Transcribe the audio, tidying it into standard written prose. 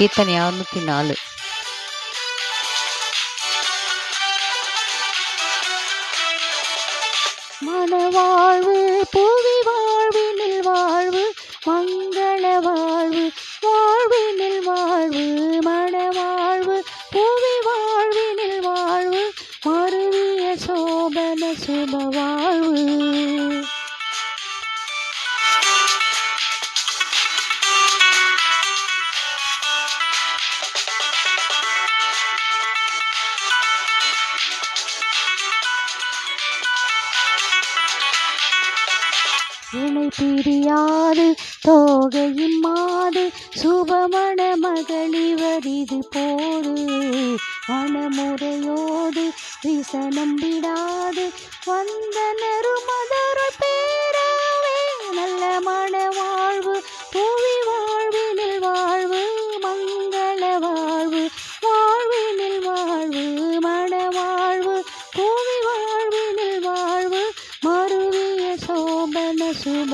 கீர்த்தனை 604. மனவாழ்வு புவி வாழ்வினில் வாழ்வு மங்கள வாழ்வு வாழ்வினில் வாழ்வு மனவாழ்வு புவி வாழ்வினில் வாழ்வு மருவிய சோபன சுப வாழ்வு. இணை பிரியாது தோகையின் மாது சுபமண மகளிவரிது போது மனமுறையோடு விசனம் விடாது வந்தனரு மதர் பேரவே நல்ல மன வாழ்வு புவி வாழ்வினில் வாழ்வு மங்கள வாழ்வு வாழ்வினில் வாழ்வு மன வாழ்வு புவி வாழ்வினில் வாழ்வு மருவிய சோபன சுப